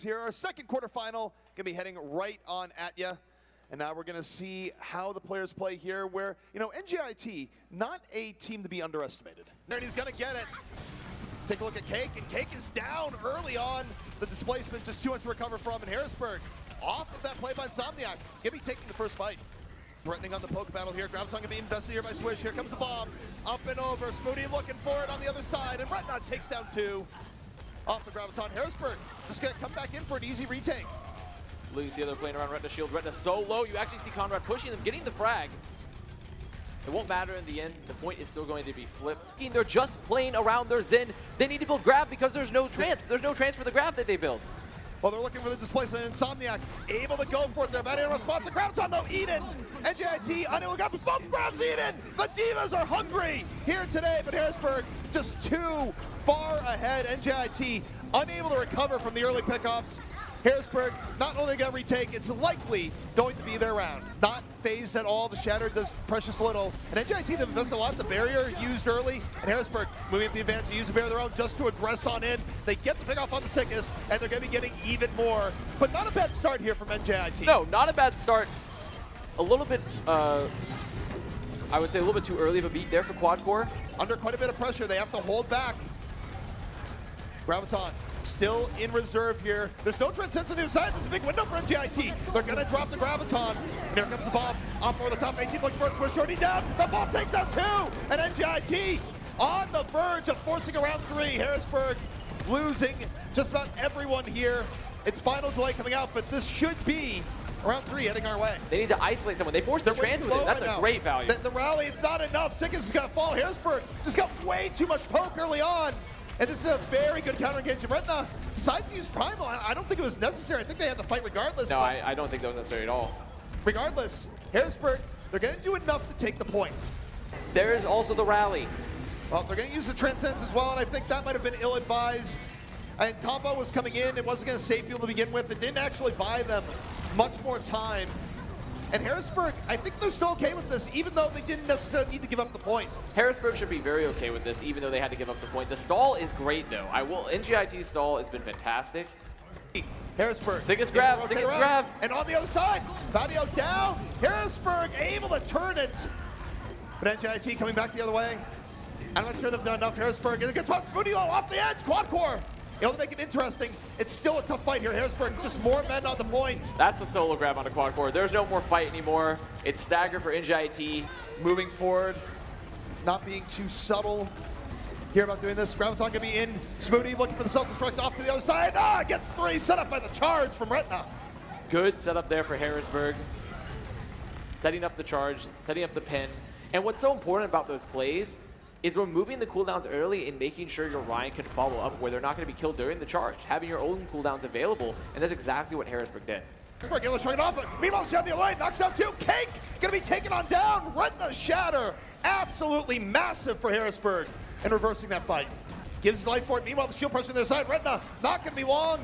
Here, our second quarterfinal, gonna be heading right on at you. And now we're gonna see how the players play here, where, you know, NJIT, not a team to be underestimated. And he's gonna get it. Take a look at Cake, and Cake is down early on. The displacement, just too much to recover from in Harrisburg. Off of that play by Insomniac. Gibby taking the first fight. Threatening on the poke battle here. Graviton gonna be invested here by Swish. Here comes the bomb. Up and over. Smoody looking for it on the other side. And Retna takes down two. Off the Graviton. Harrisburg just gonna come back in for an easy retake. You see they're playing around Retna's shield. Retna's so low, you actually see Conrad pushing them, getting the frag. It won't matter in the end. The point is still going to be flipped. They're just playing around their Zen. They need to build grab because there's no trance. There's no trance for the grab that they build. Well, they're looking for the displacement. Insomniac able to go for it. They're about in response. The Graviton though, Eden. NJIT unable to grab both grabs. Eden. The Divas are hungry here today, but Harrisburg just too far ahead. NJIT unable to recover from the early pickoffs. Harrisburg not only got retake, it's likely going to be their round. Not phased at all. The Shatter does precious little. And NJIT have invested a lot. The barrier used early, and Harrisburg moving up the advantage to use the barrier of their own just to aggress on in. They get the pickoff on the sickest, and they're going to be getting even more. But not a bad start here from NJIT. No, not a bad start. A little bit, I would say a little bit too early of a beat there for Quad Core. Under quite a bit of pressure, they have to hold back. Graviton still in reserve here. There's no transcendence on the other side. This is a big window for NJIT. They're going to drop the Graviton. And here comes the bomb. Off over the top 18, looking for a Swish. Already down. The bomb takes down two. And NJIT on the verge of forcing a round three. Harrisburg losing just about everyone here. It's final delay coming out, but this should be round three heading our way. They need to isolate someone. They forced the trans with it. That's a great value. The rally, it's not enough. Sickest is going to fall. Harrisburg just got way too much poke early on. And this is a very good counter engage. Retna decides to use Primal. I don't think it was necessary. I think they had to fight regardless. No, I don't think that was necessary at all. Regardless, Harrisburg, they're going to do enough to take the point. There is also the rally. Well, they're going to use the Transcendence as well, and I think that might have been ill-advised. And combo was coming in. It wasn't going to save people to begin with. It didn't actually buy them much more time. And Harrisburg, I think they're still okay with this, even though they didn't necessarily need to give up the point. Harrisburg should be very okay with this, even though they had to give up the point. The stall is great, though. NJIT's stall has been fantastic. Harrisburg. Sickest grab, sickest grab. And on the other side, Vadio down. Harrisburg able to turn it. But NJIT coming back the other way. I'm not sure they've done enough. Harrisburg, and it gets Smoody off the edge. Quad Core. Able to make it interesting. It's still a tough fight here. Harrisburg, just more men on the point. That's the solo grab on the Quad Core. There's no more fight anymore. It's stagger for NJIT. Moving forward, not being too subtle here about doing this. Graviton gonna be in. Smoody looking for the self-destruct off to the other side. Gets three, set up by the charge from Retna. Good setup there for Harrisburg. Setting up the charge, setting up the pin. And what's so important about those plays is removing the cooldowns early and making sure your Ryan can follow up where they're not going to be killed during the charge. Having your own cooldowns available, and that's exactly what Harrisburg did. Harrisburg trying it off. Meanwhile, Shatter the other way, knocks down two. Cake going to be taken on down. Retna Shatter, absolutely massive for Harrisburg in reversing that fight. Gives his life for it. Meanwhile, the shield pressure on their side. Retna not going to be long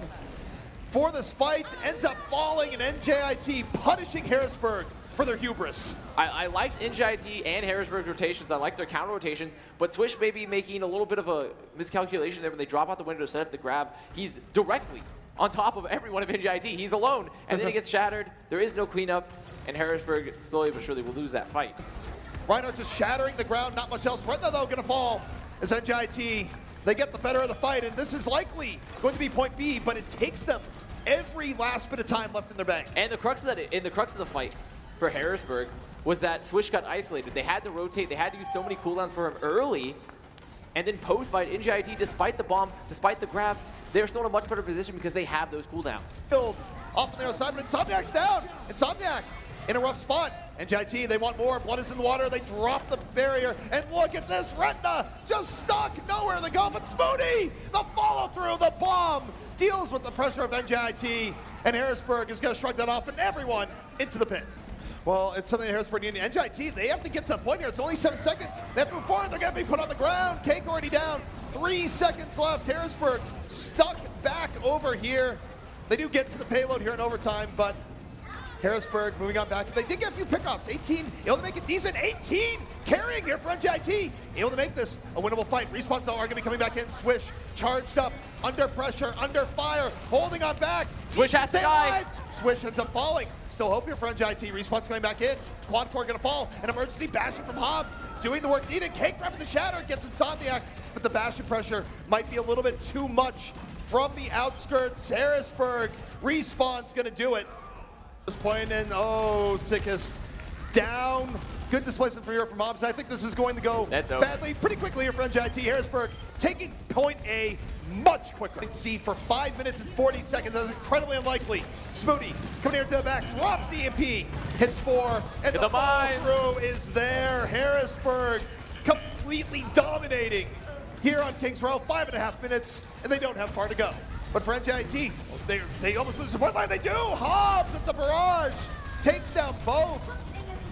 for this fight. Ends up falling, and NJIT punishing Harrisburg for their hubris. I liked NJIT and Harrisburg's rotations. I liked their counter rotations, but Swish may be making a little bit of a miscalculation there when they drop out the window to set up the grab. He's directly on top of everyone of NJIT. He's alone, and then he gets shattered. There is no cleanup, and Harrisburg slowly but surely will lose that fight. Reinhardt just shattering the ground, not much else. Retna, though, gonna fall as NJIT, they get the better of the fight, and this is likely going to be point B, but it takes them every last bit of time left in their bank. And the crux of the fight for Harrisburg was that Swish got isolated. They had to rotate, they had to use so many cooldowns for him early, and then post-fight, NJIT, despite the bomb, despite the grab, they're still in a much better position because they have those cooldowns. Off on the other side, but Insomniac's down. Insomniac in a rough spot. NJIT, they want more. Blood is in the water. They drop the barrier, and look at this. Retna just stuck. Nowhere to go, but Smoody, the follow-through, the bomb, deals with the pressure of NJIT, and Harrisburg is going to shrug that off, and everyone into the pit. Well, it's something that Harrisburg need. NJIT, they have to get to a point here. It's only 7 seconds. They have to move forward. They're going to be put on the ground. Cake already down. 3 seconds left. Harrisburg stuck back over here. They do get to the payload here in overtime, but Harrisburg moving on back. They did get a few pickups. 18, able to make it decent. 18 carrying here for NJIT. Able to make this a winnable fight. Respawns though are going to be coming back in. Swish charged up, under pressure, under fire, holding on back. Swish has to die. Swish ends up falling. Still hope here for NJIT. Respawn's coming back in. Quad core going to fall. An emergency bashing from Hobbs. Doing the work needed. Cake grabbing the shatter. Gets Insomniac. But the bashing pressure might be a little bit too much from the outskirts. Harrisburg. Respawn's going to do it. Just playing in, sickest. Down. Good displacement for here from Hobbs. I think this is going to go badly pretty quickly here for NJIT. Harrisburg taking point A much quicker. C for 5 minutes and 40 seconds. That's incredibly unlikely. Spoody coming here to the back, drops the EMP, hits 4, and the follow-through is there. Harrisburg completely dominating here on Kings Row. 5.5 minutes, and they don't have far to go. But for NJIT, they almost lose the support line. They do. Hobbs at the barrage takes down both.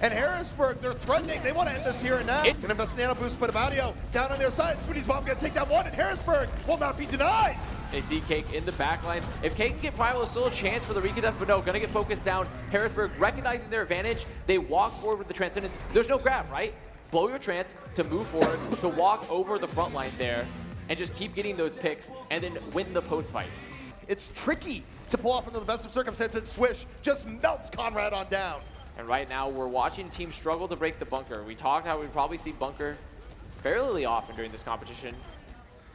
And Harrisburg, they're threatening. They want to end this here and now. Gonna invest nano boost, but Abadio down on their side. Spoody's bomb gonna take down one, and Harrisburg will not be denied. They see Cake in the backline. If Cake can get Primal, there's still a chance for the recontest, but no, gonna get focused down. Harrisburg recognizing their advantage. They walk forward with the Transcendence. There's no grab, right? Blow your trance to move forward, to walk over the front line there, and just keep getting those picks, and then win the post fight. It's tricky to pull off under the best of circumstances. Swish just melts Conrad on down. And right now, we're watching teams struggle to break the bunker. We talked how we probably see bunker fairly often during this competition.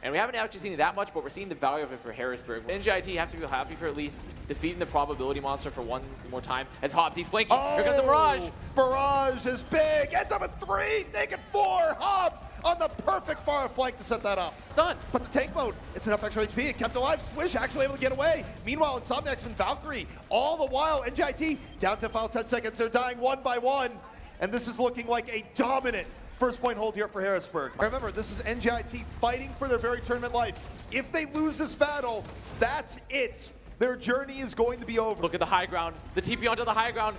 And we haven't actually seen it that much, but we're seeing the value of it for Harrisburg. NJIT have to feel happy for at least defeating the probability monster for one more time. As Hobbs, he's flanking. Here comes the barrage. Barrage is big. Ends up at 3, naked 4. Hobbs on the perfect far flank to set that up. Stun. But the tank mode, it's enough extra HP. It kept alive. Swish actually able to get away. Meanwhile, Insomniac's been Valkyrie. All the while, NJIT down to the final 10 seconds. They're dying one by one. And this is looking like a dominant first point hold here for Harrisburg. Remember, this is NJIT fighting for their very tournament life. If they lose this battle, that's it. Their journey is going to be over. Look at the high ground. The TP onto the high ground.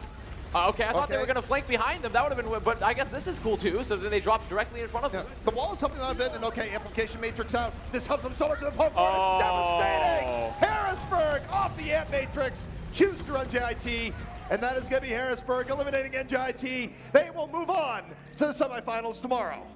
Okay, I thought they were going to flank behind them. That would have been, but I guess this is cool too. So then they drop directly in front of them. The wall is helping them a bit, and amplification matrix out. This helps them so much in the pump. It's devastating. Harrisburg off the amp matrix. Choose to run NJIT. And that is going to be Harrisburg eliminating NJIT. They will move on to the semifinals tomorrow.